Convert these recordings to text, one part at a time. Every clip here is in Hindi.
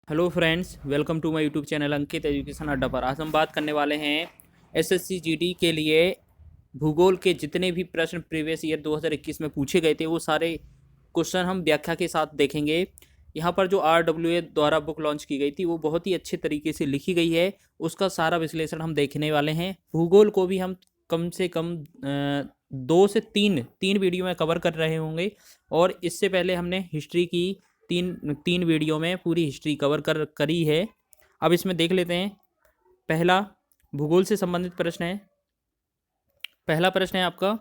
Hello friends, welcome to my YouTube channel Ankit education Adda पर। आज हम बात करने वाले हैं एसएससी जीडी के लिए भूगोल के जितने भी प्रश्न प्रीवियस ईयर 2021 में पूछे गए थे वो सारे क्वेश्चन हम व्याख्या के साथ देखेंगे। यहाँ पर जो RWA द्वारा बुक लॉन्च की गई थी वो बहुत ही अच्छे तरीके से लिखी गई है, उसका सारा विश्लेषण हम देखने वाले हैं। भूगोल को भी हम कम से कम 2 से 3 वीडियो में कवर कर रहे होंगे, और इससे पहले हमने हिस्ट्री की तीन तीन वीडियो में पूरी हिस्ट्री कवर करी है। अब इसमें देख लेते हैं। पहला भूगोल से संबंधित प्रश्न है। पहला प्रश्न है आपका,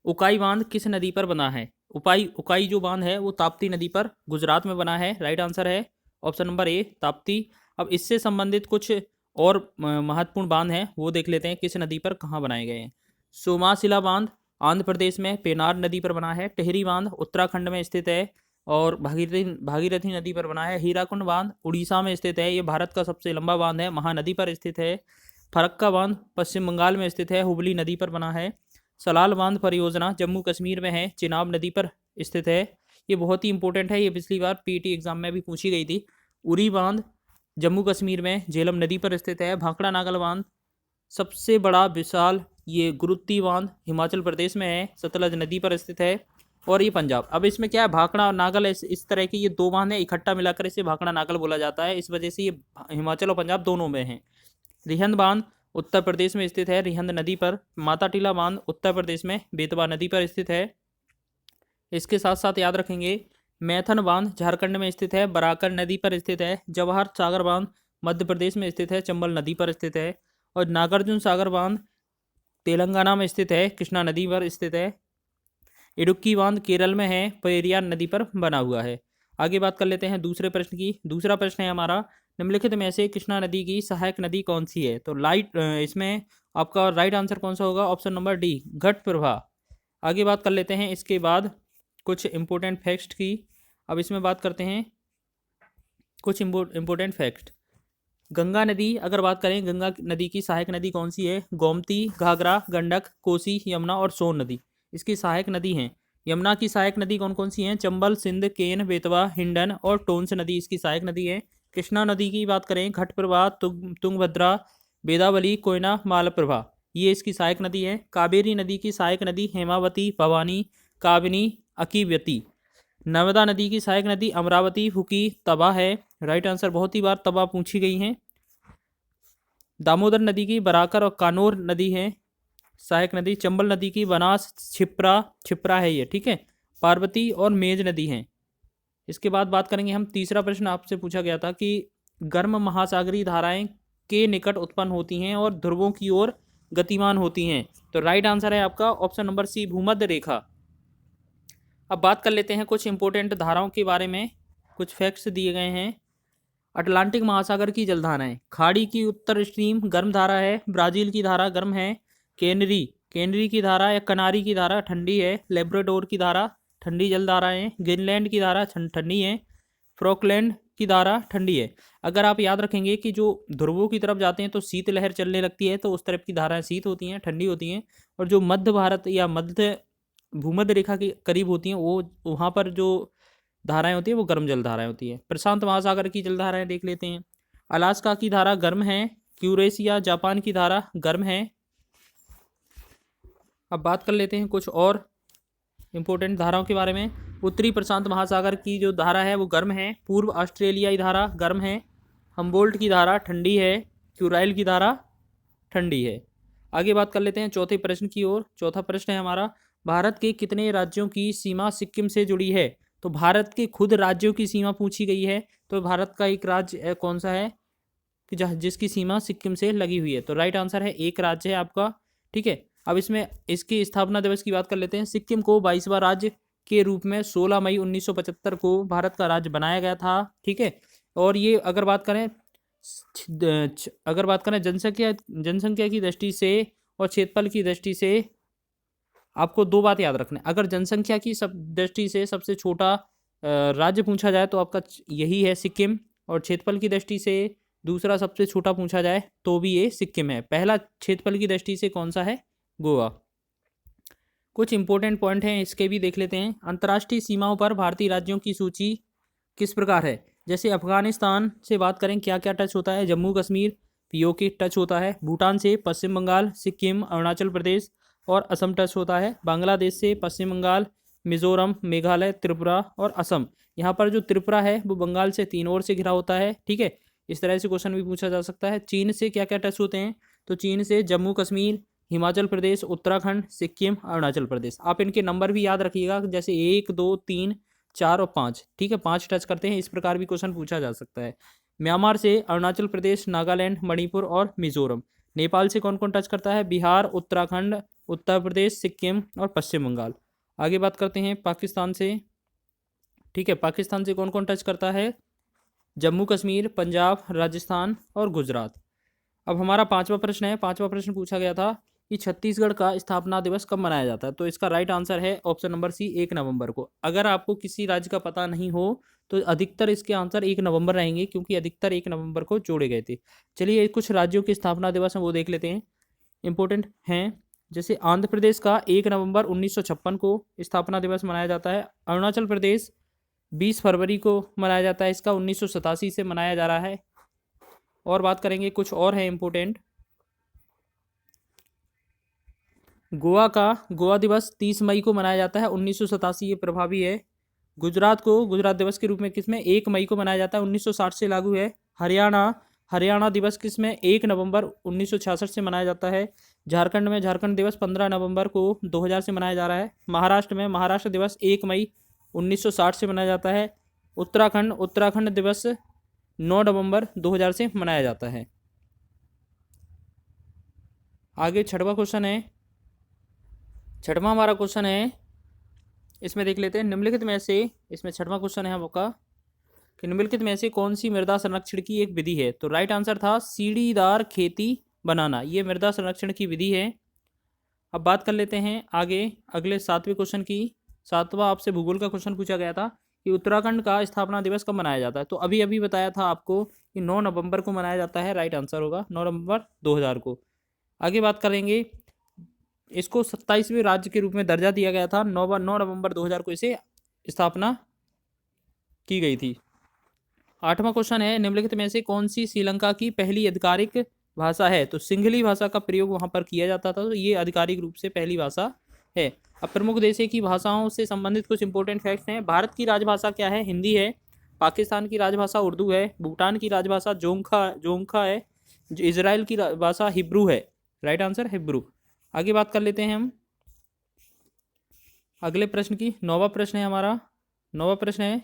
उकाई बांध किस नदी पर बना है? उकाई जो बांध है वो ताप्ती नदी पर गुजरात में बना है। राइट आंसर है ऑप्शन नंबर ए, ताप्ती। अब इससे संबंधित कुछ और महत्वपूर्ण बांध हैं, वो देख लेते हैं किस नदी पर कहाँ बनाए गए हैं। सोमाशिला बांध आंध्र प्रदेश में पेनार नदी पर बना है। टेहरी बांध उत्तराखंड में स्थित है और भागीरथी नदी पर बना है। हीराकुंड बांध उड़ीसा में स्थित है, ये भारत का सबसे लंबा बांध है, महानदी पर स्थित है। फरक्का बांध पश्चिम बंगाल में स्थित है, हुबली नदी पर बना है। सलाल बांध परियोजना जम्मू कश्मीर में है, चिनाब नदी पर स्थित है। ये बहुत ही इंपॉर्टेंट है, ये पिछली बार पीटी एग्जाम में भी पूछी गई थी। उरी बांध जम्मू कश्मीर में झेलम नदी पर स्थित है। भाखड़ा नागल बांध सबसे बड़ा विशाल ये गुरुत्ती बांध हिमाचल प्रदेश में है, सतलज नदी पर स्थित है। और ये पंजाब। अब इसमें क्या है, भाखड़ा और नागल इस तरह के ये दो बांध हैं, इकट्ठा मिलाकर इसे भाखड़ा नागल बोला जाता है, इस वजह से ये हिमाचल और पंजाब दोनों में है। रिहंद बांध उत्तर प्रदेश में स्थित है, रिहंद नदी पर। माता टीला बांध उत्तर प्रदेश में बेतवा नदी पर स्थित है। इसके साथ साथ याद रखेंगे, मैथन बांध झारखंड में स्थित है, बराकर नदी पर स्थित है। जवाहर सागर बांध मध्य प्रदेश में स्थित है, चंबल नदी पर स्थित है। और नागार्जुन सागर बांध तेलंगाना में स्थित है, कृष्णा नदी पर स्थित है। इडुक्की बांध केरल में है, पेरियार नदी पर बना हुआ है। आगे बात कर लेते हैं दूसरे प्रश्न की। दूसरा प्रश्न है हमारा, निम्नलिखित में से कृष्णा नदी की सहायक नदी कौन सी है? तो इसमें आपका राइट आंसर कौन सा होगा? ऑप्शन नंबर डी, घट प्रभा। आगे बात कर लेते हैं इसके बाद कुछ इंपॉर्टेंट फैक्ट्स की। अब इसमें बात करते हैं कुछ इंपॉर्टेंट फैक्ट। गंगा नदी, अगर बात करें गंगा नदी की सहायक नदी कौन सी है? गोमती, घाघरा, गंडक, कोसी, यमुना और सोन नदी इसकी सहायक नदी हैं। यमुना की सहायक नदी कौन कौन सी हैं? चंबल, सिंध, केन, बेतवा, हिंडन और टोंस नदी इसकी सहायक नदी है। कृष्णा नदी की बात करें, घटप्रभा, तुंगभद्रा, बेदावली, कोयना, मालप्रभा ये इसकी सहायक नदी है। कावेरी नदी की सहायक नदी हेमावती, भवानी, काबिनी, अकीव्यती। नर्मदा नदी की सहायक नदी अमरावती, हुकी, तबा है। राइट आंसर, बहुत ही बार तबा पूछी गई हैं। दामोदर नदी की बराकर और कानोर नदी है सहायक नदी। चंबल नदी की बनास, छिप्रा है ये, ठीक है। पार्वती और मेज नदी हैं। इसके बाद बात करेंगे हम, तीसरा प्रश्न आपसे पूछा गया था कि गर्म महासागरीय धाराएं के निकट उत्पन्न होती हैं और ध्रुवों की ओर गतिमान होती हैं। तो राइट आंसर है आपका ऑप्शन नंबर सी, भूमध्य रेखा। अब बात कर लेते हैं कुछ इंपॉर्टेंट धाराओं के बारे में, कुछ फैक्ट्स दिए गए हैं। अटलांटिक महासागर की जलधाराएं, खाड़ी की उत्तर स्ट्रीम गर्म धारा है, ब्राजील की धारा गर्म है। केनरी की धारा या कनारी की धारा ठंडी है। लेब्राडोर की धारा ठंडी जलधारा है। ग्रीनलैंड की धारा ठंडी है। फ्रोकलैंड की धारा ठंडी है। अगर आप याद रखेंगे कि जो ध्रुवों की तरफ जाते हैं तो शीत लहर चलने लगती है, तो उस तरफ की धाराएं शीत होती हैं, ठंडी होती हैं। और जो मध्य भारत या मध्य भूमध्य रेखा के करीब होती हैं, वो वहाँ पर जो धाराएं होती है वो गर्म जल धाराएं होती है। प्रशांत महासागर की जल धाराएं देख लेते हैं। अलास्का की धारा गर्म है। क्यूरेशिया जापान की धारा गर्म है। अब बात कर लेते हैं कुछ और इंपॉर्टेंट धाराओं के बारे में। उत्तरी प्रशांत महासागर की जो धारा है वो गर्म है। पूर्व ऑस्ट्रेलियाई धारा गर्म है। हम्बोल्ट की धारा ठंडी है। क्यूराइल की धारा ठंडी है। आगे बात कर लेते हैं चौथे प्रश्न की ओर। चौथा प्रश्न है हमारा, भारत के कितने राज्यों की सीमा सिक्किम से जुड़ी है? तो भारत के खुद राज्यों की सीमा पूछी गई है, तो भारत का एक राज्य कौन सा है कि जिसकी सीमा सिक्किम से लगी हुई है? तो राइट आंसर है एक राज्य है आपका, ठीक है। अब इसमें इसकी स्थापना दिवस की बात कर लेते हैं। सिक्किम को 22वां राज्य के रूप में 16 मई 1975 को भारत का राज्य बनाया गया था, ठीक है। और ये अगर बात करें जनसंख्या की दृष्टि से और क्षेत्रफल की दृष्टि से, आपको दो बात याद रखना है। अगर जनसंख्या की दृष्टि से सबसे छोटा राज्य पूछा जाए तो आपका यही है सिक्किम, और क्षेत्रफल की दृष्टि से दूसरा सबसे छोटा पूछा जाए तो भी ये सिक्किम है। पहला क्षेत्रफल की दृष्टि से कौन सा है? गोवा। कुछ इंपॉर्टेंट पॉइंट हैं इसके भी देख लेते हैं। अंतर्राष्ट्रीय सीमाओं पर भारतीय राज्यों की सूची किस प्रकार है? जैसे अफगानिस्तान से बात करें क्या क्या टच होता है, जम्मू कश्मीर पीओके टच होता है। भूटान से पश्चिम बंगाल, सिक्किम, अरुणाचल प्रदेश और असम टच होता है। बांग्लादेश से पश्चिम बंगाल, मिजोरम, मेघालय, त्रिपुरा और असम। यहाँ पर जो त्रिपुरा है वो बंगाल से 3 ओर से घिरा होता है, ठीक है। इस तरह से क्वेश्चन भी पूछा जा सकता है। चीन से क्या क्या टच होते हैं, तो चीन से जम्मू कश्मीर, हिमाचल प्रदेश, उत्तराखंड, सिक्किम, अरुणाचल प्रदेश। आप इनके नंबर भी याद रखिएगा, जैसे 1, 2, 3, 4 और 5, ठीक है, 5 टच करते हैं। इस प्रकार भी क्वेश्चन पूछा जा सकता है। म्यांमार से अरुणाचल प्रदेश, नागालैंड, मणिपुर और मिजोरम। नेपाल से कौन कौन टच करता है, बिहार, उत्तराखंड, उत्तर प्रदेश, सिक्किम और पश्चिम बंगाल। आगे बात करते हैं पाकिस्तान से, ठीक है। पाकिस्तान से कौन कौन टच करता है, जम्मू कश्मीर, पंजाब, राजस्थान और गुजरात। अब हमारा 5वां प्रश्न है। 5वां प्रश्न पूछा गया था कि छत्तीसगढ़ का स्थापना दिवस कब मनाया जाता है, तो इसका राइट आंसर है ऑप्शन नंबर सी, 1 नवंबर को। अगर आपको किसी राज्य का पता नहीं हो तो अधिकतर इसके आंसर 1 नवंबर रहेंगे, क्योंकि अधिकतर 1 नवंबर को जोड़े गए थे। चलिए कुछ राज्यों के स्थापना दिवस हैं वो देख लेते हैं, इंपॉर्टेंट हैं। जैसे आंध्र प्रदेश का 1 नवंबर 1956 को स्थापना दिवस मनाया जाता है। अरुणाचल प्रदेश 20 फरवरी को मनाया जाता है, इसका 1987 से मनाया जा रहा है। और बात करेंगे कुछ और है इम्पोर्टेंट। गोवा का गोवा दिवस 30 मई को मनाया जाता है, 1987 ये प्रभावी है। गुजरात को गुजरात दिवस के रूप में किसमें 1 मई को मनाया जाता है, 1960 से लागू है। हरियाणा दिवस किसमें 1 नवंबर 1966 से मनाया जाता है। झारखंड में झारखंड दिवस 15 नवंबर को 2000 से मनाया जा रहा है। महाराष्ट्र में महाराष्ट्र दिवस 1 मई 1960 से मनाया जाता है। उत्तराखंड दिवस 9 नवंबर 2000 से मनाया जाता है। आगे छठवां क्वेश्चन है। छठवां हमारा क्वेश्चन है, इसमें देख लेते हैं निम्नलिखित में से, इसमें छठवां क्वेश्चन है आपका कि निम्नलिखित में से कौन सी मृदा संरक्षण की एक विधि है, तो राइट आंसर था सीढ़ीदार खेती बनाना, ये मृदा संरक्षण की विधि है। अब बात कर लेते हैं आगे अगले 7वें क्वेश्चन की। 7वां आपसे भूगोल का क्वेश्चन पूछा गया था कि उत्तराखंड का स्थापना दिवस कब मनाया जाता है, तो अभी अभी बताया था आपको कि 9 नवंबर को मनाया जाता है, राइट आंसर होगा 9 नवंबर 2000 को। आगे बात करेंगे, इसको 27वें राज्य के रूप में दर्जा दिया गया था, 9 नवंबर 2000 को इसे स्थापना की गई थी। 8वां क्वेश्चन है, निम्नलिखित में से कौन सी श्रीलंका की पहली आधिकारिक भाषा है, तो सिंहली भाषा का प्रयोग वहां पर किया जाता था, तो ये आधिकारिक रूप से पहली भाषा है। अब प्रमुख देशों की भाषाओं से संबंधित कुछ इंपॉर्टेंट फैक्ट्स हैं। भारत की राजभाषा क्या है, हिंदी है। पाकिस्तान की राजभाषा उर्दू है। भूटान की राजभाषा जोंखा है। इजराइल की भाषा हिब्रू है, राइट आंसर हिब्रू। आगे बात कर लेते हैं हम अगले प्रश्न की। 9वां प्रश्न है हमारा। 9वां प्रश्न है,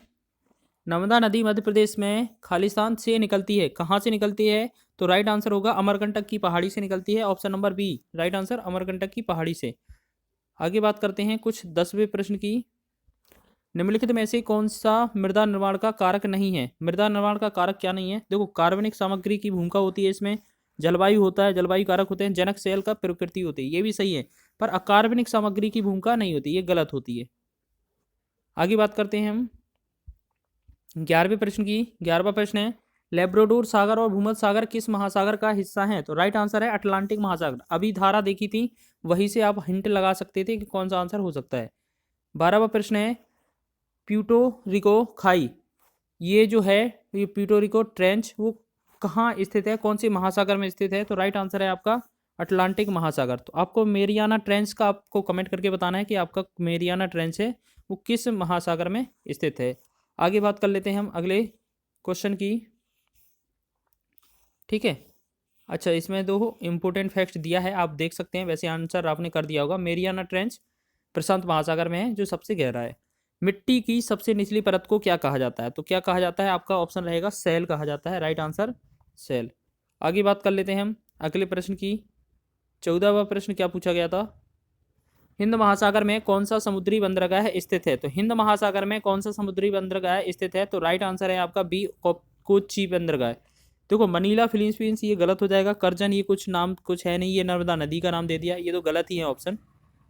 नर्मदा नदी मध्य प्रदेश में खालिस्तान से निकलती है, कहाँ से निकलती है, तो राइट आंसर होगा अमरकंटक की पहाड़ी से निकलती है, option number B, right answer Amarkantak की पहाड़ी से। आगे बात करते हैं कुछ 10वें प्रश्न की। निम्नलिखित में से कौन सा मृदा निर्माण का कारक नहीं है, मृदा निर्माण का कारक क्या नहीं है, देखो कार्बनिक सामग्री की भूमिका होती है इसमें, जलवायु होता है, जलवायु कारक होते हैं, जनक सेल का प्रकृति होती है, ये भी सही है, पर अकार्बनिक सामग्री की भूमिका नहीं होती, ये गलत होती है। आगे बात करते हैं हम 11वें प्रश्न की। 11वां प्रश्न है, लेब्राडोर सागर और भूमध्य सागर किस महासागर का हिस्सा है, तो राइट आंसर है अटलांटिक महासागर। अभी धारा देखी थी, वहीं से आप हिंट लगा सकते थे कि कौन सा आंसर हो सकता है। 12वां प्रश्न है, प्यूर्टो रिको खाई, ये जो है ये प्यूर्टो रिको ट्रेंच वो कहाँ स्थित है, कौन से महासागर में स्थित है, तो राइट आंसर है आपका अटलांटिक महासागर। तो आपको मेरियाना ट्रेंच का आपको कमेंट करके बताना है कि आपका मेरियाना ट्रेंच है वो किस महासागर में स्थित है। आगे बात कर लेते हैं हम अगले क्वेश्चन की, ठीक है। अच्छा, इसमें दो इंपॉर्टेंट फैक्ट्स दिया है, आप देख सकते हैं, वैसे आंसर आपने कर दिया होगा। मेरियाना ट्रेंच प्रशांत महासागर में है जो सबसे गहरा है। मिट्टी की सबसे निचली परत को क्या कहा जाता है, तो क्या कहा जाता है, आपका ऑप्शन रहेगा सेल कहा जाता है, राइट आंसर सेल। आगे बात कर लेते हैं हम अगले प्रश्न की। 14वां प्रश्न क्या पूछा गया था, हिंद महासागर में कौन सा समुद्री बंदरगाह स्थित है, तो हिंद महासागर में कौन सा समुद्री बंदरगाह स्थित है, तो राइट आंसर है आपका बी, कोच्चि बंदरगाह। देखो मनीला, फिलीपींस ये गलत हो जाएगा, करजन ये कुछ नाम कुछ है नहीं, ये नर्मदा नदी का नाम दे दिया, ये तो गलत ही है ऑप्शन,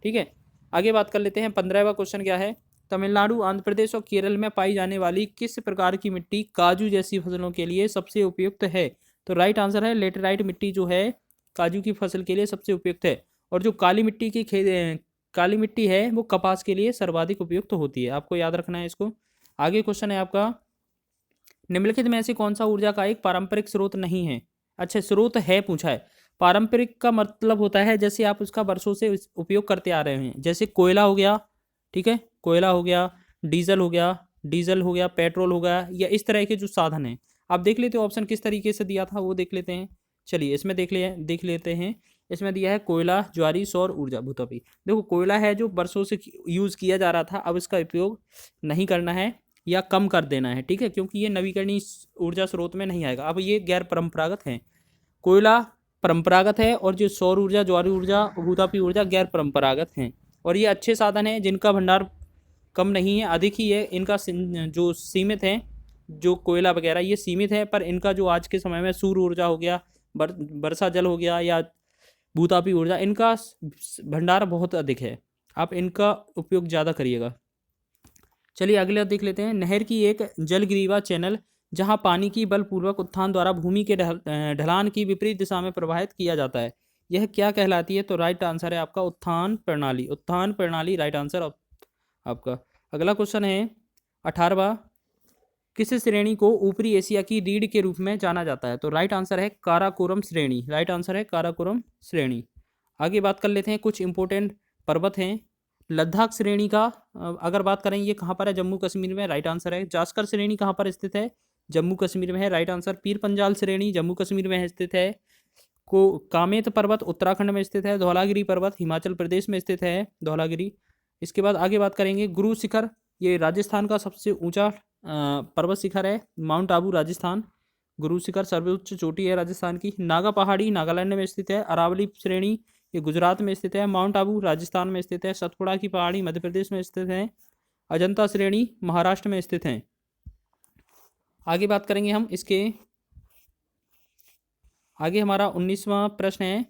ठीक है। आगे बात कर लेते हैं 15वां क्वेश्चन क्या है, तमिलनाडु, आंध्र प्रदेश और केरल में पाई जाने वाली किस प्रकार की मिट्टी काजू जैसी फसलों के लिए सबसे उपयुक्त है, तो राइट आंसर है लेटेराइट मिट्टी जो है काजू की फसल के लिए सबसे उपयुक्त है। और जो काली मिट्टी है वो कपास के लिए सर्वाधिक उपयुक्त होती है, आपको याद रखना है इसको। आगे क्वेश्चन है आपका निम्नलिखित में से कौन सा ऊर्जा का एक पारंपरिक स्रोत नहीं है? अच्छा, स्रोत है पूछा है। पारंपरिक का मतलब होता है जैसे आप उसका वर्षों से उपयोग करते आ रहे हैं, जैसे कोयला हो गया, ठीक है, कोयला हो गया, डीजल हो गया, पेट्रोल हो गया, या इस तरह के जो साधन हैं। आप देख लेते हो ऑप्शन किस तरीके से दिया था, वो देख लेते हैं। चलिए इसमें देख लेते हैं। इसमें दिया है कोयला, ज्वारी, सौर ऊर्जा, भूतत्व। देखो कोयला है जो वर्षों से यूज़ किया जा रहा था, अब इसका उपयोग नहीं करना है या कम कर देना है, ठीक है, क्योंकि ये नवीकरणीय ऊर्जा स्रोत में नहीं आएगा। अब ये गैर परंपरागत है। कोयला परंपरागत है और जो सौर ऊर्जा, ज्वारी ऊर्जा, भूतापी ऊर्जा गैर परंपरागत हैं। और ये अच्छे साधन हैं जिनका भंडार कम नहीं है, अधिक ही है। इनका जो सीमित है, जो कोयला वगैरह ये सीमित है, पर इनका जो आज के समय में सूर्य ऊर्जा हो गया, वर्षा जल हो गया, या भूतापी ऊर्जा, इनका भंडार बहुत अधिक है। आप इनका उपयोग ज़्यादा करिएगा। चलिए अगले देख लेते हैं। नहर की एक जलग्रीवा चैनल जहां पानी की बलपूर्वक उत्थान द्वारा भूमि के ढलान की विपरीत दिशा में प्रवाहित किया जाता है, यह क्या कहलाती है? तो राइट आंसर है आपका उत्थान प्रणाली। उत्थान प्रणाली राइट आंसर आपका। अगला क्वेश्चन है 18वां। किस श्रेणी को ऊपरी एशिया की रीढ़ के रूप में जाना जाता है? तो राइट आंसर है काराकोरम श्रेणी। राइट आंसर है काराकोरम श्रेणी। आगे बात कर लेते हैं, कुछ इंपोर्टेंट पर्वत हैं। लद्दाख श्रेणी का अगर बात करें, ये कहाँ पर है? जम्मू कश्मीर में। राइट आंसर है। जास्कर श्रेणी कहाँ पर स्थित है? जम्मू कश्मीर में है। Right answer. पीर पंजाल श्रेणी जम्मू कश्मीर में स्थित है। कामेत पर्वत उत्तराखंड में स्थित है। धौलागिरी पर्वत हिमाचल प्रदेश में स्थित है, धौलागिरी। इसके बाद आगे बात करेंगे, गुरु शिखर, ये राजस्थान का सबसे ऊंचा पर्वत शिखर है, माउंट आबू राजस्थान। गुरु शिखर सर्वोच्च चोटी है राजस्थान की। नागा पहाड़ी नागालैंड में स्थित है। अरावली श्रेणी ये गुजरात में स्थित है। माउंट आबू राजस्थान में स्थित है। सतपुड़ा की पहाड़ी मध्य प्रदेश में स्थित है। अजंता श्रेणी महाराष्ट्र में स्थित है। आगे बात करेंगे हम इसके आगे। हमारा 19वां प्रश्न है,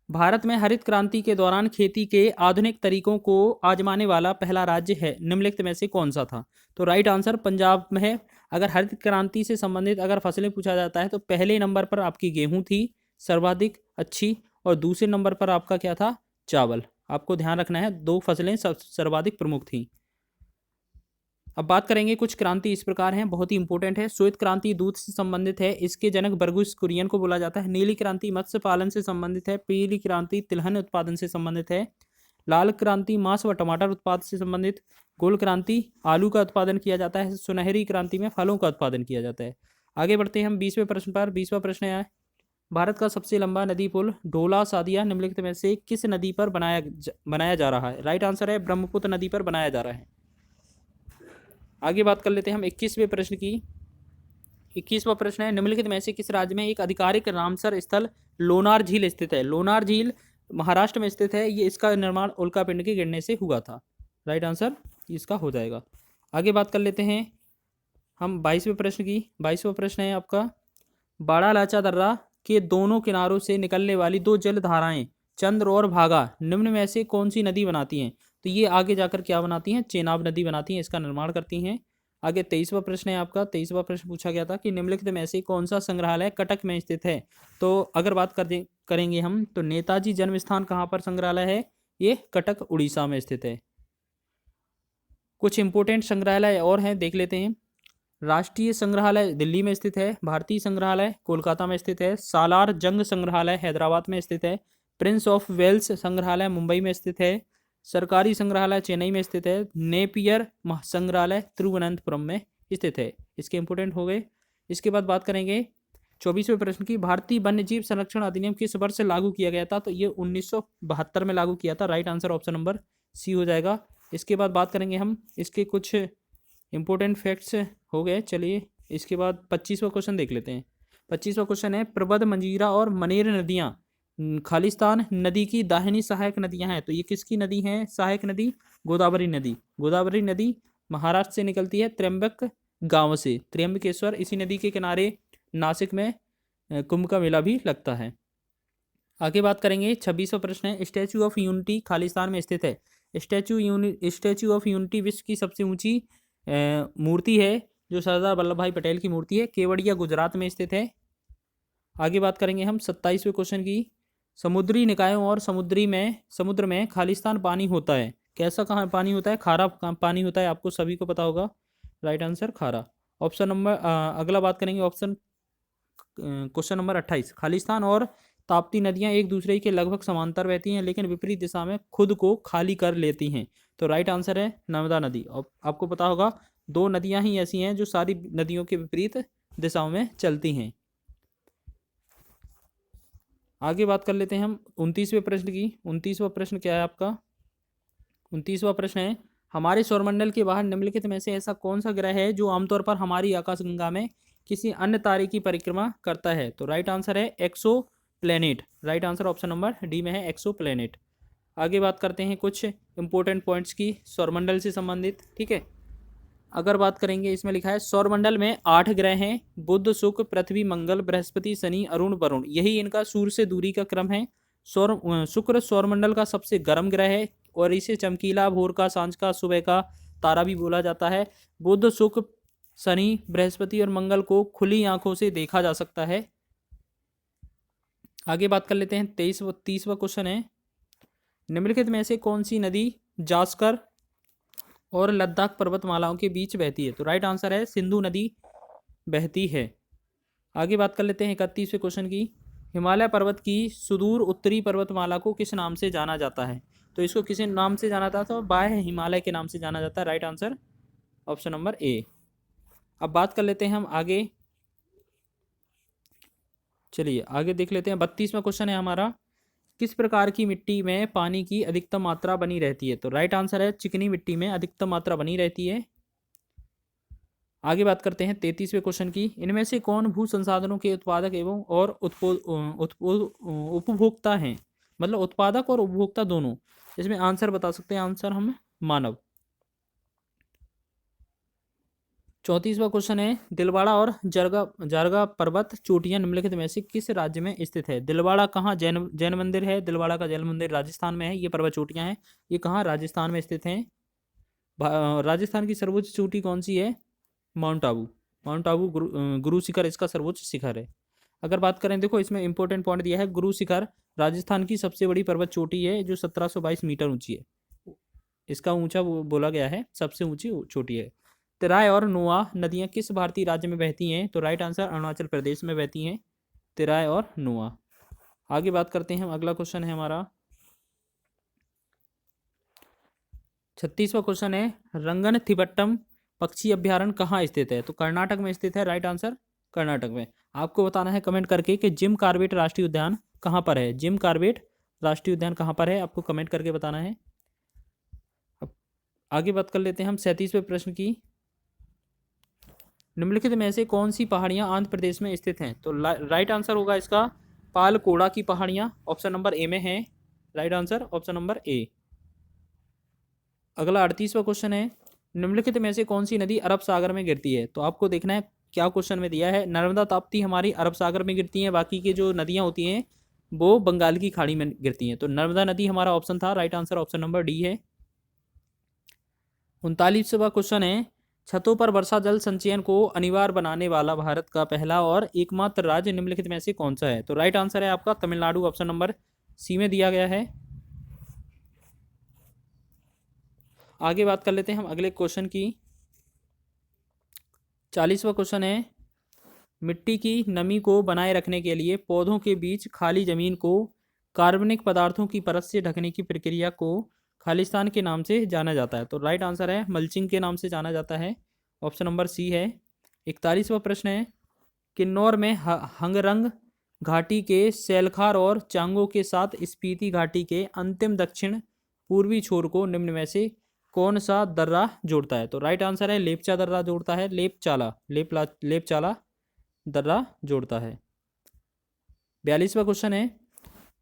भारत में हरित क्रांति के दौरान खेती के आधुनिक तरीकों को आजमाने वाला पहला राज्य है, निम्नलिखित में से कौन सा था? तो राइट आंसर पंजाब में है। अगर हरित क्रांति से संबंधित अगर फसलें पूछा जाता है तो पहले नंबर पर आपकी गेहूं थी सर्वाधिक अच्छी, और दूसरे नंबर पर आपका क्या था? चावल। आपको ध्यान रखना है, दो फसलें सर्वाधिक प्रमुख थी। अब बात करेंगे, कुछ क्रांति इस प्रकार हैं, बहुत ही इंपॉर्टेंट है। श्वेत क्रांति दूध से संबंधित है, इसके जनक बरगुस कुरियन को बोला जाता है। नीली क्रांति मत्स्य पालन से संबंधित है। पीली क्रांति तिलहन उत्पादन से संबंधित है। लाल क्रांति मांस व टमाटर उत्पादन से संबंधित। गोल्ड क्रांति आलू का उत्पादन किया जाता है। सुनहरी क्रांति में फलों का उत्पादन किया जाता है। आगे बढ़ते हैं हम 20वें प्रश्न पर। 20वां प्रश्न है, भारत का सबसे लंबा नदी पुल ढोला सादिया निम्नलिखित में से किस नदी पर बनाया जा रहा है? राइट आंसर है ब्रह्मपुत्र नदी पर बनाया जा रहा है। आगे बात कर लेते हैं हम 21वें प्रश्न की। 21वां प्रश्न है, निम्नलिखित में से किस राज्य में एक आधिकारिक रामसर स्थल लोनार झील स्थित है? लोनार झील महाराष्ट्र में स्थित है। ये इसका निर्माण उल्कापिंड के गिरने से हुआ था। राइट आंसर इसका हो जाएगा। आगे बात कर लेते हैं हम 22वें प्रश्न की। 22वां प्रश्न है आपका, बाड़ा लाचा दर्रा के दोनों किनारों से निकलने वाली दो जल धाराएं चंद्र और भागा निम्न में से कौन सी नदी बनाती हैं? तो ये आगे जाकर क्या बनाती हैं? चेनाब नदी बनाती हैं, इसका निर्माण करती हैं। आगे 23वां प्रश्न है आपका। 23वां प्रश्न पूछा गया था कि निम्नलिखित में से कौन सा संग्रहालय कटक में स्थित है? तो अगर बात करेंगे हम तो नेताजी जन्म स्थान कहाँ पर संग्रहालय है? ये कटक उड़ीसा में स्थित है। कुछ इंपोर्टेंट संग्रहालय और हैं, देख लेते हैं। राष्ट्रीय संग्रहालय दिल्ली में स्थित है। भारतीय संग्रहालय कोलकाता में स्थित है। सालार जंग संग्रहालय हैदराबाद में स्थित है। प्रिंस ऑफ वेल्स संग्रहालय मुंबई में स्थित है। सरकारी संग्रहालय चेन्नई में स्थित है। नेपियर संग्रहालय तिरुवनंतपुरम में स्थित है। इसके इंपोर्टेंट हो गए। इसके बाद बात करेंगे 24वें प्रश्न की, भारतीय वन्यजीव संरक्षण अधिनियम किस वर्ष से लागू किया गया था? तो ये 1972 में लागू किया था। Right answer option number C हो जाएगा। इसके बाद बात करेंगे हम इसके कुछ इंपोर्टेंट फैक्ट्स हो गए। चलिए इसके बाद 25वां क्वेश्चन देख लेते हैं। 25वां क्वेश्चन है, प्रबद मंजीरा और मनेर नदियाँ खालिस्तान नदी की दाहिनी सहायक नदियां हैं। तो ये किसकी नदी हैं? सहायक नदी गोदावरी नदी। गोदावरी नदी महाराष्ट्र से निकलती है, त्र्यंबक गांव से, त्र्यंबकेश्वर। इसी नदी के किनारे नासिक में कुंभ का मेला भी लगता है। आगे बात करेंगे 26वां प्रश्न है, स्टैचू ऑफ यूनिटी खालिस्तान में स्थित है। स्टैचू ऑफ यूनिटी विश्व की सबसे ऊंची मूर्ति है, जो सरदार वल्लभ भाई पटेल की मूर्ति है। केवड़िया गुजरात में स्थित है। आगे बात करेंगे हम 27वें क्वेश्चन की, समुद्री निकायों और समुद्र में खालिस्तान पानी होता है। कैसा कहाँ पानी होता है? खारा पानी होता है, आपको सभी को पता होगा। राइट आंसर खारा। ऑप्शन नंबर अगला बात करेंगे ऑप्शन क्वेश्चन नंबर 28। खालिस्तान और ताप्ती नदियां एक दूसरे के लगभग समांतर बहती हैं लेकिन विपरीत दिशा में खुद को खाली कर लेती हैं। तो राइट आंसर है नर्मदा नदी। और आपको पता होगा 2 नदियां ही ऐसी हैं जो सारी नदियों के विपरीत दिशाओं में चलती हैं। आगे बात कर लेते हैं हम 29वें प्रश्न की। 29वां प्रश्न क्या है आपका? 29वां प्रश्न है, हमारे सौरमंडल के बाहर निम्नलिखित में से ऐसा कौन सा ग्रह है जो आमतौर पर हमारी आकाशगंगा में किसी अन्य तारे की परिक्रमा करता है? तो राइट आंसर है exoplanet. Right answer option number D में है एक्सो प्लेनेट। आगे बात करते हैं कुछ इंपॉर्टेंट पॉइंट्स की सौरमंडल से संबंधित। ठीक है, अगर बात करेंगे इसमें लिखा है सौरमंडल में 8 ग्रह हैं, बुध शुक्र पृथ्वी मंगल बृहस्पति शनि अरुण वरुण, यही इनका सूर्य से दूरी का क्रम है। शुक्र सौरमंडल का सबसे गर्म ग्रह है और इसे चमकीला भोर का, सांझ का, सुबह का तारा भी बोला जाता है। बुध शुक्र शनि बृहस्पति और मंगल को खुली आंखों से देखा जा सकता है। आगे बात कर लेते हैं 30वां क्वेश्चन है, निम्नलिखित में से कौन सी नदी जास्कर और लद्दाख पर्वतमालाओं के बीच बहती है? तो राइट आंसर है सिंधु नदी बहती है। आगे बात कर लेते हैं 31वें क्वेश्चन की, हिमालय पर्वत की सुदूर उत्तरी पर्वतमाला को किस नाम से जाना जाता है? तो इसको किस नाम से जाना जाता है? बाह्य हिमालय के नाम से जाना जाता है। Right answer option number A. अब बात कर लेते हैं हम आगे, चलिए आगे देख लेते हैं। 32वां क्वेश्चन है हमारा, किस प्रकार की मिट्टी में पानी की अधिकतम मात्रा बनी रहती है? तो राइट आंसर है चिकनी मिट्टी में अधिकतम मात्रा बनी रहती है। आगे बात करते हैं 33वें क्वेश्चन की, इनमें से कौन भू संसाधनों के उत्पादक एवं और उपभोक्ता हैं? मतलब उत्पादक और उपभोक्ता दोनों। इसमें आंसर बता सकते हैं, आंसर हम मानव। 34वां क्वेश्चन है, दिलवाड़ा और जारगा पर्वत चोटियां निम्नलिखित में से किस राज्य में स्थित है? दिलवाड़ा कहाँ? जैन मंदिर है, दिलवाड़ा का जैन मंदिर राजस्थान में है। ये पर्वत चोटियां हैं, ये कहाँ? राजस्थान में स्थित हैं। राजस्थान की सर्वोच्च चोटी कौन सी है? माउंट आबू। माउंट आबू गुरु शिखर इसका सर्वोच्च शिखर है। अगर बात करें, देखो इसमें इंपॉर्टेंट पॉइंट दिया है, गुरु शिखर राजस्थान की सबसे बड़ी पर्वत चोटी है जो 1722 मीटर ऊंची है। इसका ऊंचा बोला गया है, सबसे ऊंची चोटी है। तिराय और नुआ नदियां किस भारतीय राज्य में बहती हैं? तो राइट आंसर अरुणाचल प्रदेश में बहती हैं तिराय और नुआ। आगे बात करते हैं हम, अगला क्वेश्चन है हमारा 36वां क्वेश्चन है, रंगनथिपट्टम पक्षी अभ्यारण्य कहाँ स्थित है? तो कर्नाटक में स्थित है। राइट आंसर कर्नाटक में। आपको बताना है कमेंट करके कि जिम कॉर्बेट राष्ट्रीय उद्यान कहाँ पर है। जिम कॉर्बेट राष्ट्रीय उद्यान कहाँ पर है, आपको कमेंट करके बताना है। अब आगे बात कर लेते हैं हम 37वें प्रश्न की, निम्नलिखित में से कौन सी पहाड़ियां आंध्र प्रदेश में स्थित हैं? तो राइट आंसर होगा इसका पालकोड़ा की पहाड़ियां, ऑप्शन नंबर ए में है। Right answer option number A. अगला 38वां क्वेश्चन है, निम्नलिखित में से कौन सी नदी अरब सागर में गिरती है? तो आपको देखना है क्या क्वेश्चन में दिया है। नर्मदा ताप्ती हमारी अरब सागर में गिरती हैं, बाकी की जो नदियां होती हैं वो बंगाल की खाड़ी में गिरती हैं। तो नर्मदा नदी हमारा ऑप्शन था। Right answer option number D है। 39वां क्वेश्चन है, छतों पर वर्षा जल संचयन को अनिवार्य बनाने वाला भारत का पहला और एकमात्र राज्य निम्नलिखित में से कौन सा है? तो राइट आंसर है आपका तमिलनाडु, ऑप्शन नंबर सी में दिया गया है। आगे बात कर लेते हैं हम अगले क्वेश्चन की। 40वां क्वेश्चन है, मिट्टी की नमी को बनाए रखने के लिए पौधों के बीच खाली जमीन को कार्बनिक पदार्थों की परत से ढकने की प्रक्रिया को खालिस्तान के नाम से जाना जाता है। तो राइट आंसर है मल्चिंग के नाम से जाना जाता है, ऑप्शन नंबर सी है। 41वां प्रश्न है, किन्नौर में हंगरंग घाटी के सैलखार और चांगो के साथ स्पीति घाटी के अंतिम दक्षिण पूर्वी छोर को निम्न में से कौन सा दर्रा जोड़ता है? तो राइट आंसर है लेपचा दर्रा जोड़ता है। लेपचाला दर्रा जोड़ता है। 42वां क्वेश्चन है,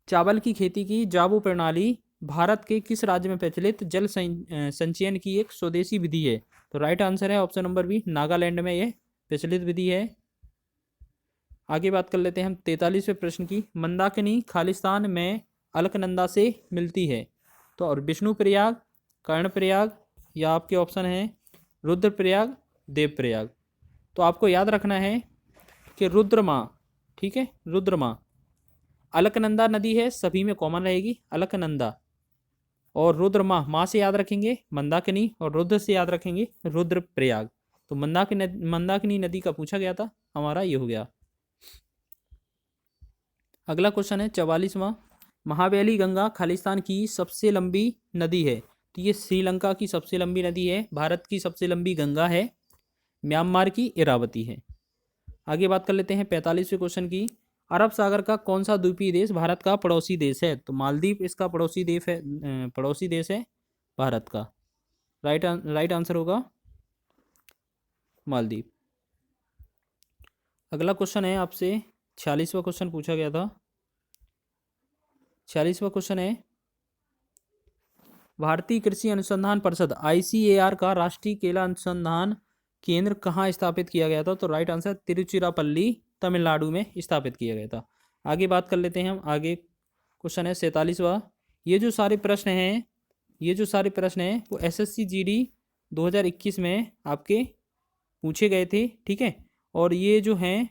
चावल की खेती की जाबू प्रणाली भारत के किस राज्य में प्रचलित जल संचयन की एक स्वदेशी विधि है? तो राइट आंसर है ऑप्शन नंबर बी, नागालैंड में यह प्रचलित विधि है। आगे बात कर लेते हैं हम 43वें प्रश्न की, मंदाकिनी खालिस्तान में अलकनंदा से मिलती है। तो और विष्णुप्रयाग, कर्णप्रयाग या आपके ऑप्शन है रुद्रप्रयाग, देवप्रयाग। तो आपको याद रखना है कि रुद्रमा, ठीक है, रुद्रमा अलकनंदा नदी है, सभी में कॉमन रहेगी अलकनंदा, और रुद्रमा माँ से याद रखेंगे मंदाकिनी और रुद्र से याद रखेंगे रुद्रप्रयाग। तो मंदाकिनी नदी का पूछा गया था, हमारा ये हो गया। अगला क्वेश्चन है 44वां, महाबली गंगा खालिस्तान की सबसे लंबी नदी है। तो ये श्रीलंका की सबसे लंबी नदी है। भारत की सबसे लंबी गंगा है, म्यांमार की इरावती है। आगे बात कर लेते हैं 45वें क्वेश्चन की। अरब सागर का कौन सा द्वीपीय देश भारत का पड़ोसी देश है? तो मालदीव इसका पड़ोसी देश है भारत का। राइट आंसर होगा मालदीव। अगला क्वेश्चन है आपसे 46वां क्वेश्चन पूछा गया था। 46वां क्वेश्चन है, भारतीय कृषि अनुसंधान परिषद ICAR का राष्ट्रीय केला अनुसंधान केंद्र कहाँ स्थापित किया गया था? तो राइट आंसर तिरुचिरापल्ली, तमिलनाडु में स्थापित किया गया था। आगे बात कर लेते हैं हम। आगे क्वेश्चन है 47वां। ये जो सारे प्रश्न हैं वो SSC GD 2021 में आपके पूछे गए थे, ठीक है। और ये जो हैं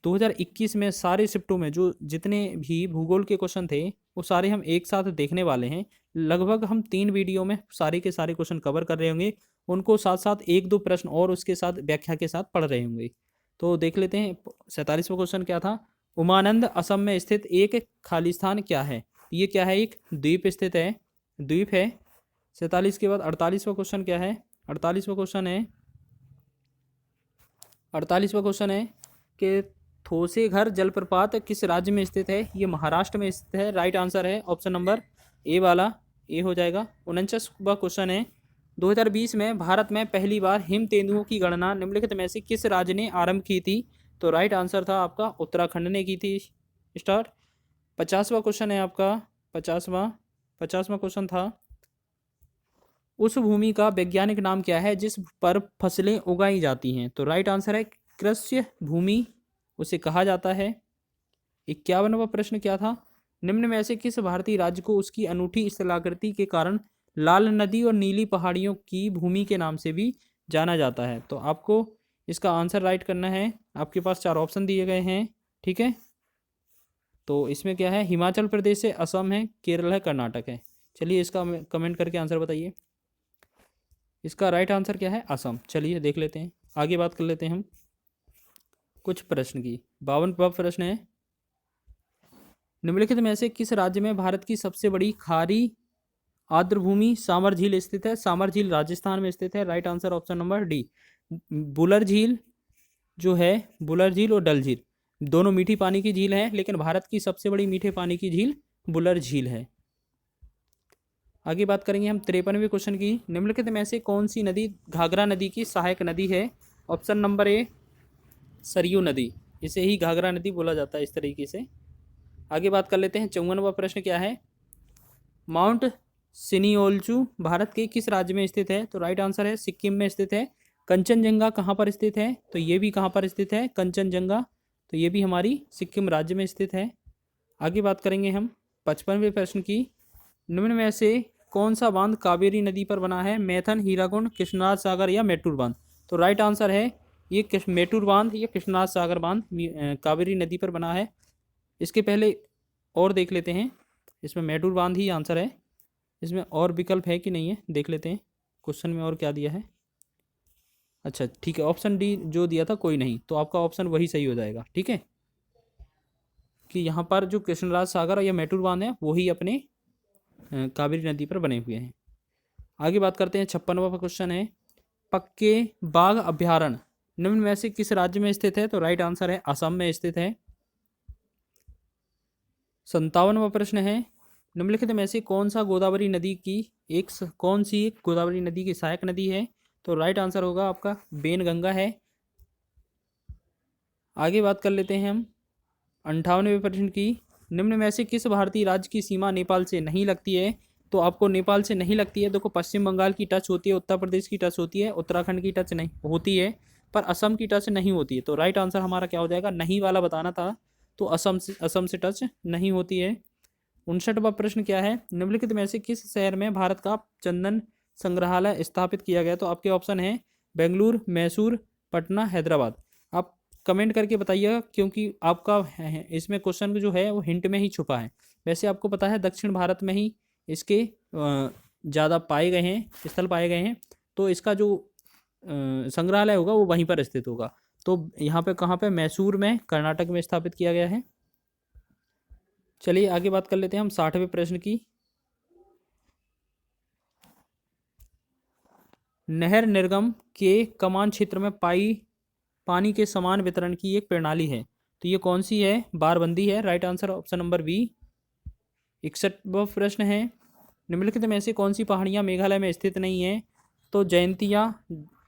2021 में सारे शिफ्टों में जो जितने भी भूगोल के क्वेश्चन थे वो सारे हम एक साथ देखने वाले हैं। लगभग हम 3 वीडियो में सारे के सारे क्वेश्चन कवर कर रहे होंगे, उनको साथ साथ 1-2 प्रश्न और उसके साथ व्याख्या के साथ पढ़ रहे होंगे। तो देख लेते हैं 47वां क्वेश्चन क्या था। उमानंद असम में स्थित एक खालिस्तान क्या है? ये क्या है? एक द्वीप स्थित है, द्वीप है। 47 के बाद 48वां क्वेश्चन क्या है? 48वां क्वेश्चन है कि थोसेघर जलप्रपात किस राज्य में स्थित है? ये महाराष्ट्र में स्थित है। राइट आंसर है ऑप्शन नंबर ए वाला, ए हो जाएगा। 49वां क्वेश्चन है, 2020 में भारत में पहली बार हिम तेंदुओं की गणना निम्नलिखित में से किस राज्य ने आरंभ की थी? तो राइट आंसर था आपका उत्तराखंड ने की थी स्टार्ट। 50वां क्वेश्चन है आपका 50वां क्वेश्चन था, उस भूमि का वैज्ञानिक नाम क्या है जिस पर फसलें उगाई जाती हैं? तो राइट आंसर है कृषि भूमि उसे कहा जाता है। 51वां प्रश्न क्या था, निम्न में से किस भारतीय राज्य को उसकी अनूठी स्थलाकृति के कारण लाल नदी और नीली पहाड़ियों की भूमि के नाम से भी जाना जाता है? तो आपको इसका आंसर राइट करना है। आपके पास 4 ऑप्शन दिए गए हैं, ठीक है। तो इसमें क्या है, हिमाचल प्रदेश है, असम है, केरल है, कर्नाटक है। चलिए इसका कमेंट करके आंसर बताइए। इसका राइट आंसर क्या है? असम। चलिए देख लेते हैं, आगे बात कर लेते हैं हम कुछ प्रश्न की। 52वां प्रश्न है, निम्नलिखित में से किस राज्य में भारत की सबसे बड़ी खारी आर्द्रभूमि सामर झील स्थित है? सामर झील राजस्थान में स्थित है। Right answer option number D. Wular झील जो है, बुलर झील और डल झील दोनों मीठी पानी की झील है, लेकिन भारत की सबसे बड़ी मीठे पानी की झील बुलर झील है। आगे बात करेंगे हम 53वें क्वेश्चन की। निम्नलिखित में से कौन सी नदी घाघरा नदी की सहायक नदी है? ऑप्शन नंबर ए सरयू नदी, इसे ही घाघरा नदी बोला जाता है इस तरीके से। आगे बात कर लेते हैं 54वां प्रश्न क्या है, माउंट सिनियोल्चू भारत के किस राज्य में स्थित है? तो राइट आंसर है सिक्किम में स्थित है। कंचनजंगा कहाँ पर स्थित है? तो ये भी कहाँ पर स्थित है? कंचनजंगा, तो ये भी हमारी सिक्किम राज्य में स्थित है। आगे बात करेंगे हम 55वें प्रश्न की। निम्न में से कौन सा बांध कावेरी नदी पर बना है? मैथन, हीराकुंड, कृष्णराज सागर या मेटूर बांध? तो राइट आंसर है ये मेटूर बांध या कृष्णराज सागर बांध कावेरी नदी पर बना है। इसके पहले और देख लेते हैं, इसमें मेटूर बांध ही आंसर है। इसमें और विकल्प है कि नहीं है देख लेते हैं, क्वेश्चन में और क्या दिया है। अच्छा ठीक है, ऑप्शन डी जो दिया था कोई नहीं, तो आपका ऑप्शन वही सही हो जाएगा, ठीक है। कि यहाँ पर जो कृष्णराज सागर या मेटूर बांध है वही अपने कावेरी नदी पर बने हुए हैं। आगे बात करते हैं 56वां क्वेश्चन है, पक्के बाघ अभ्यारण्य निम्न में से किस राज्य में स्थित है? तो राइट आंसर है असम में स्थित है। 57वां प्रश्न है, निम्नलिखित में से कौन सी गोदावरी नदी की सहायक नदी है? तो राइट आंसर होगा आपका बेनगंगा है। आगे बात कर लेते हैं हम 58वें प्रश्न की। निम्न में से किस भारतीय राज्य की सीमा नेपाल से नहीं लगती है? तो आपको नेपाल से नहीं लगती है, देखो पश्चिम बंगाल की टच होती है, उत्तर प्रदेश की टच होती है, उत्तराखंड की टच नहीं होती है, पर असम की टच नहीं होती है। तो राइट आंसर हमारा क्या हो जाएगा? नहीं वाला बताना था, तो असम से टच नहीं होती है। 59वां प्रश्न क्या है, निम्नलिखित में से किस शहर में भारत का चंदन संग्रहालय स्थापित किया गया? तो आपके ऑप्शन है बेंगलुरु, मैसूर, पटना, हैदराबाद। आप कमेंट करके बताइएगा, क्योंकि आपका इसमें क्वेश्चन जो है वो हिंट में ही छुपा है। वैसे आपको पता है दक्षिण भारत में ही इसके ज़्यादा पाए गए हैं, स्थल पाए गए हैं। तो इसका जो संग्रहालय होगा वो वहीं पर स्थित होगा। तो यहाँ पे कहाँ पे, मैसूर में, कर्नाटक में स्थापित किया गया है। चलिए आगे बात कर लेते हैं हम 60वें प्रश्न की। नहर निर्गम के कमान क्षेत्र में पानी के समान वितरण की एक प्रणाली है, तो ये कौन सी है? बारबंदी है। Right answer option number B. 61वां प्रश्न है, निम्नलिखित में से कौन सी पहाड़ियाँ मेघालय में स्थित नहीं है? तो जयंतिया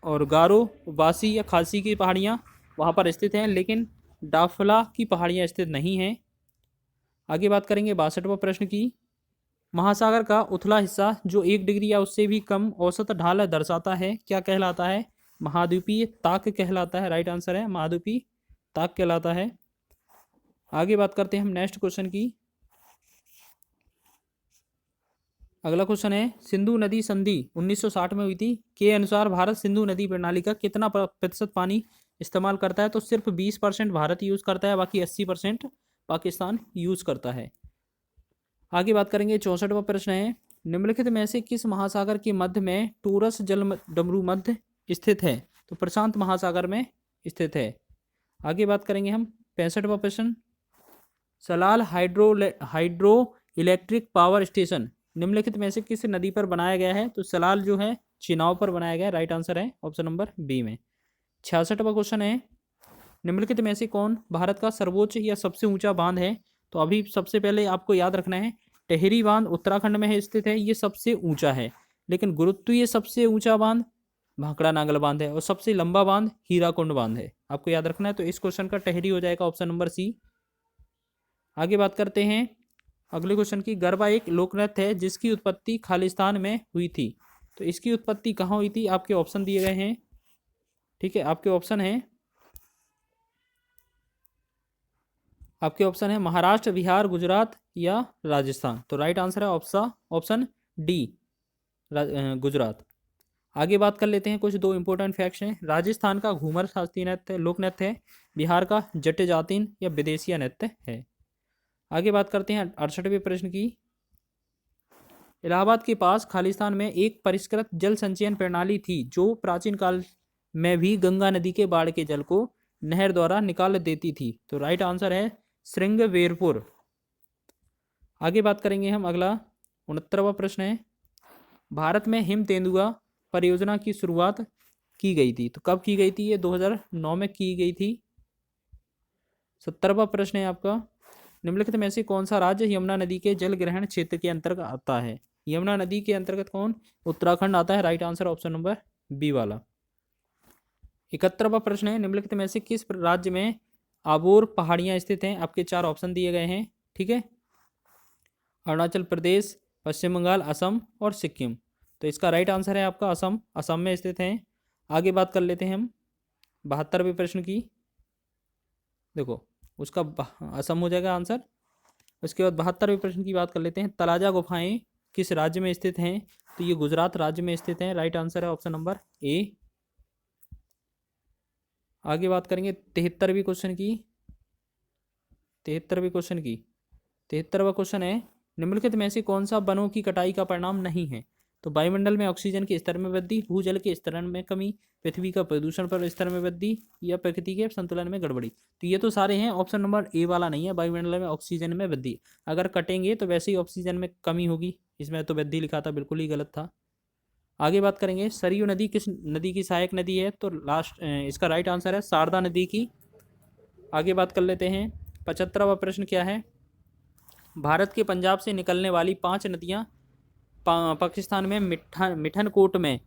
और गारो, वासी या खासी की पहाड़ियाँ वहाँ पर स्थित हैं, लेकिन डाफला की पहाड़ियाँ स्थित नहीं हैं। आगे बात करेंगे 62वां प्रश्न की। महासागर का उथला हिस्सा जो 1 डिग्री या उससे भी कम औसत ढाल दर्शाता है, क्या कहलाता है? महाद्वीपीय ताक कहलाता है। राइट आंसर है महाद्वीपीय ताक कहलाता है। आगे बात करते हैं हम नेक्स्ट क्वेश्चन की। अगला क्वेश्चन है, सिंधु नदी संधि 1960 में हुई थी के अनुसार भारत सिंधु नदी प्रणाली का कितना प्रतिशत पानी इस्तेमाल करता है? तो सिर्फ 20% भारत यूज़ करता है, बाकी 80% पाकिस्तान यूज़ करता है। आगे बात करेंगे 64वां प्रश्न है, निम्नलिखित में से किस महासागर के मध्य में टोरस जल डमरू मध्य स्थित है? तो प्रशांत महासागर में स्थित है। आगे बात करेंगे हम 65वां प्रश्न, Salal hydro electric power station निम्नलिखित में से किस नदी पर बनाया गया है? तो सलाल जो है चिनाव पर बनाया गया है। राइट आंसर है ऑप्शन नंबर बी में। 66वां क्वेश्चन है, निम्नलिखित में से कौन भारत का सर्वोच्च या सबसे ऊंचा बांध है? तो अभी सबसे पहले आपको याद रखना है, टेहरी बांध उत्तराखंड में है स्थित है, ये सबसे ऊंचा है। लेकिन गुरुत्वीय सबसे ऊंचा बांध भाखड़ा नांगल बांध है, और सबसे लंबा बांध हीराकुंड बांध है। आपको याद रखना है। तो इस क्वेश्चन का टेहरी हो जाएगा ऑप्शन नंबर सी। आगे बात करते हैं अगले क्वेश्चन की। गरबा एक लोक नृत्य है जिसकी उत्पत्ति खालिस्तान में हुई थी, तो इसकी उत्पत्ति कहाँ हुई थी? आपके ऑप्शन दिए गए हैं। ठीक है, आपके ऑप्शन है महाराष्ट्र, बिहार, गुजरात या राजस्थान। तो राइट आंसर है ऑप्शन डी, गुजरात। आगे बात कर लेते हैं कुछ दो इंपॉर्टेंट फैक्ट्स हैं। राजस्थान का घूमर शास्त्रीय नृत्य लोक नृत्य है, बिहार का जट जातिन या विदेशिया नृत्य है। आगे बात करते हैं 68वें प्रश्न की। इलाहाबाद के पास खालिस्तान में एक परिष्कृत जल संचयन प्रणाली थी जो प्राचीन काल में भी गंगा नदी के बाढ़ के जल को नहर द्वारा निकाल देती थी। तो राइट आंसर है श्रृंगवेरपुर। आगे बात करेंगे हम अगला 69वां प्रश्न है, भारत में हिम तेंदुआ परियोजना की शुरुआत की गई थी, तो कब की गई थी? ये 2009 में की गई थी। 70वां प्रश्न है आपका, निम्नलिखित में से कौन सा राज्य यमुना नदी के जल ग्रहण क्षेत्र के अंतर्गत आता है? यमुना नदी के अंतर्गत कौन? उत्तराखंड आता है। Right answer option number B वाला। 71वां प्रश्न है, निम्नलिखित में से किस राज्य में आबोर पहाड़ियां स्थित हैं? आपके 4 ऑप्शन दिए गए हैं। ठीक है, अरुणाचल प्रदेश, पश्चिम बंगाल, असम और सिक्किम। तो इसका राइट आंसर है आपका असम में स्थित है। आगे बात कर लेते हैं हम 72वें प्रश्न की। देखो उसका असम हो जाएगा आंसर। उसके बाद 72वें प्रश्न की बात कर लेते हैं, तलाजा गुफाएं किस राज्य में स्थित हैं? तो ये गुजरात राज्य में स्थित हैं। राइट आंसर है ऑप्शन नंबर ए। आगे बात करेंगे 73वें क्वेश्चन की। 73वां क्वेश्चन है, निम्नलिखित में से कौन सा वनों की कटाई का परिणाम नहीं है? तो वायुमंडल में ऑक्सीजन के स्तर में वृद्धि, भूजल के स्तर में कमी, पृथ्वी का प्रदूषण पर स्तर में वृद्धि या प्रकृति के संतुलन में गड़बड़ी। तो ये तो सारे हैं, ऑप्शन नंबर ए वाला नहीं है। वायुमंडल में ऑक्सीजन में वृद्धि, अगर कटेंगे तो वैसे ही ऑक्सीजन में कमी होगी, इसमें तो वृद्धि लिखा था, बिल्कुल ही गलत था। आगे बात करेंगे सरयू नदी किस नदी की सहायक नदी है? तो इसका राइट आंसर है शारदा नदी की। आगे बात कर लेते हैं 75वां प्रश्न क्या है, भारत के पंजाब से निकलने वाली 5 नदियां पाकिस्तान में मिठनकोट में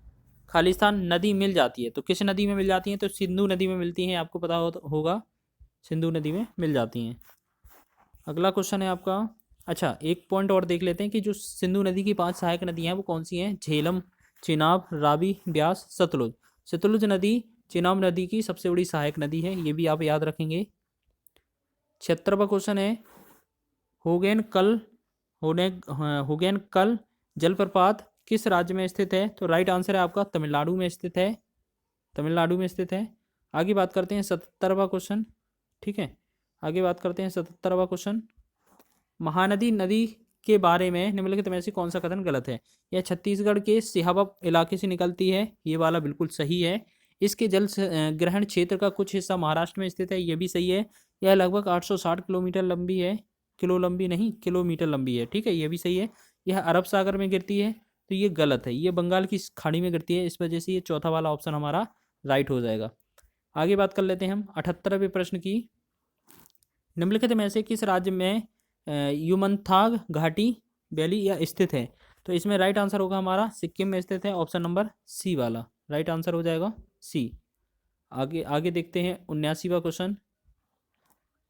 खालिस्तान नदी मिल जाती है, तो किस नदी में मिल जाती हैं? तो सिंधु नदी में मिलती हैं। आपको पता होगा सिंधु नदी में मिल जाती हैं। अगला क्वेश्चन है आपका, अच्छा एक पॉइंट और देख लेते हैं कि जो सिंधु नदी की 5 सहायक नदियां हैं वो कौन सी हैं? झेलम, चिनाब, रावी, ब्यास, सतलुज। सतलुज नदी चिनाब नदी की सबसे बड़ी सहायक नदी है, ये भी आप याद रखेंगे। 76वां क्वेश्चन है, होगेन कल जलप्रपात किस राज्य में स्थित है? तो राइट आंसर है आपका तमिलनाडु में स्थित है। आगे बात करते हैं 77वां क्वेश्चन। ठीक है, आगे बात करते हैं 77वां क्वेश्चन, महानदी नदी के बारे में निम्नलिखित में से कौन सा कथन गलत है? यह छत्तीसगढ़ के सिहावा इलाके से निकलती है, ये वाला बिल्कुल सही है। इसके जल ग्रहण क्षेत्र का कुछ हिस्सा महाराष्ट्र में स्थित है, ये भी सही है। यह लगभग 860 किलोमीटर लंबी है, किलोमीटर लंबी है, ठीक है, ये भी सही है। यह अरब सागर में गिरती है, तो ये गलत है, ये बंगाल की खाड़ी में गिरती है, इस वजह से ये चौथा वाला ऑप्शन हमारा राइट हो जाएगा। आगे बात कर लेते हैं हम 78वें प्रश्न की। निम्नलिखित में से किस राज्य में युमथांग घाटी वैली या स्थित है? तो इसमें राइट आंसर होगा हमारा सिक्किम में स्थित है, ऑप्शन नंबर सी वाला राइट आंसर हो जाएगा सी। आगे देखते हैं 79वां क्वेश्चन।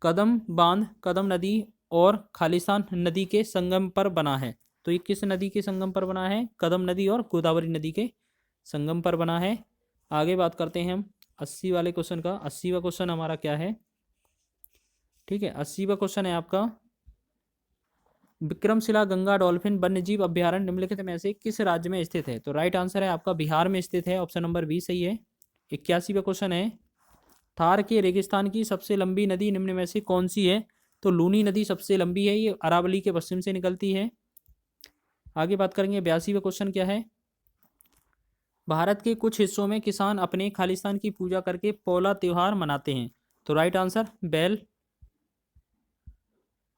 कदम बांध कदम नदी और खालिस्तान नदी के संगम पर बना है, तो ये किस नदी के संगम पर बना है? कदम नदी और गोदावरी नदी के संगम पर बना है। आगे बात करते हैं हम 80 वाले क्वेश्चन का। 80वां क्वेश्चन हमारा क्या है? ठीक है, 80वां क्वेश्चन है आपका, विक्रमशिला गंगा डॉल्फिन वन्यजीव अभ्यारण्य निम्नलिखित में से किस राज्य में स्थित है? तो राइट आंसर है आपका बिहार में स्थित है, ऑप्शन नंबर बी सही है। 81वां क्वेश्चन है, थार के रेगिस्तान की सबसे लंबी नदी निम्न में से कौन सी है? तो लूनी नदी सबसे लंबी है, ये अरावली के पश्चिम से निकलती है। आगे बात करेंगे 82वां क्वेश्चन क्या है? भारत के कुछ हिस्सों में किसान अपने खालिस्तान की पूजा करके पोला त्योहार मनाते हैं, तो राइट आंसर बैल।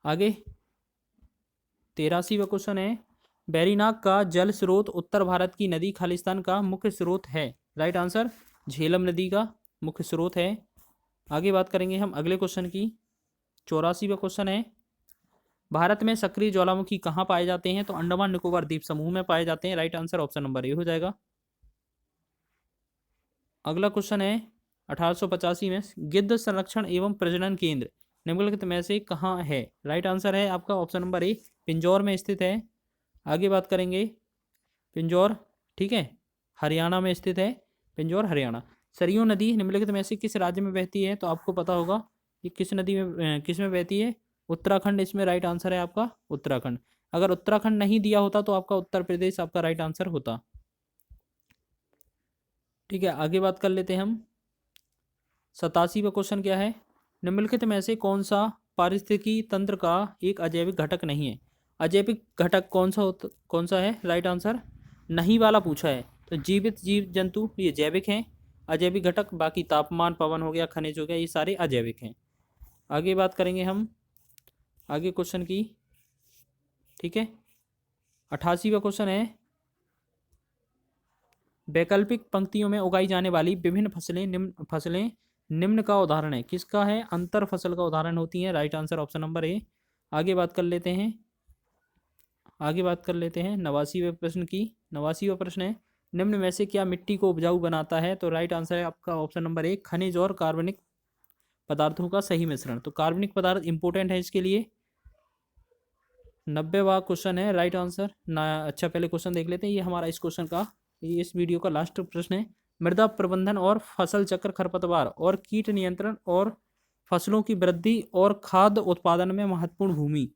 आगे 83वां क्वेश्चन है, बैरीनाग का जल स्रोत उत्तर भारत की नदी खालिस्तान का मुख्य स्रोत है, राइट आंसर झेलम नदी का मुख्य स्रोत है। आगे बात करेंगे हम अगले क्वेश्चन की। 84वां क्वेश्चन है, भारत में सक्रिय ज्वालामुखी कहाँ पाए जाते हैं? तो अंडमान निकोबार द्वीप समूह में पाए जाते हैं, right answer option number A हो जाएगा। अगला क्वेश्चन है 1885 में, गिद्ध संरक्षण एवं प्रजनन केंद्र निम्नलिखित में से कहाँ है? राइट आंसर है आपका ऑप्शन नंबर ए, पिंजौर में स्थित है। आगे बात करेंगे पिंजौर, ठीक है, हरियाणा में स्थित है, पिंजौर हरियाणा। सरयू नदी निम्नलिखित में से किस राज्य में बहती है? तो आपको पता होगा कि किस नदी में किस में बहती है? उत्तराखंड, इसमें राइट आंसर है आपका उत्तराखंड। अगर उत्तराखंड नहीं दिया होता तो आपका उत्तर प्रदेश आपका राइट आंसर होता। ठीक है, आगे बात कर लेते हैं हम 87वां क्वेश्चन क्या है? निम्नलिखित में से कौन सा पारिस्थितिकी तंत्र का एक अजैविक घटक नहीं है? अजैविक घटक कौन सा है? राइट आंसर नहीं वाला पूछा है, तो जीवित जीव जंतु ये जैविक हैं, अजैविक घटक बाकी तापमान, पवन हो गया, खनिज हो गया, ये सारे अजैविक हैं। आगे बात करेंगे हम आगे क्वेश्चन की, ठीक है। 88वां क्वेश्चन है, वैकल्पिक पंक्तियों में उगाई जाने वाली विभिन्न फसलें निम्न का उदाहरण है, किसका है? अंतर फसल का उदाहरण होती है, right answer option number A. आगे बात कर लेते हैं 89वें प्रश्न की। 89वां प्रश्न है, निम्न में से क्या मिट्टी को उपजाऊ बनाता है? तो राइट आंसर है आपका ऑप्शन नंबर ए, खनिज और कार्बनिक पदार्थों का सही मिश्रण। तो कार्बनिक पदार्थ इंपोर्टेंट है इसके लिए। 90वां क्वेश्चन है राइट आंसर ना। अच्छा, पहले क्वेश्चन देख लेते हैं, ये हमारा इस क्वेश्चन का, ये इस वीडियो का लास्ट प्रश्न है। मृदा प्रबंधन और फसल चक्र, खरपतवार और कीट नियंत्रण और फसलों की वृद्धि और खाद्य उत्पादन में महत्वपूर्ण भूमि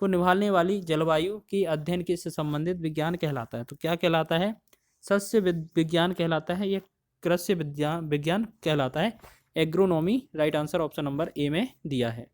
को निभाने वाली जलवायु के अध्ययन के से संबंधित विज्ञान कहलाता है। तो क्या कहलाता है? सस्य विज्ञान कहलाता है, यह कृषि विज्ञान कहलाता है, agronomy. Right answer option number A में दिया है।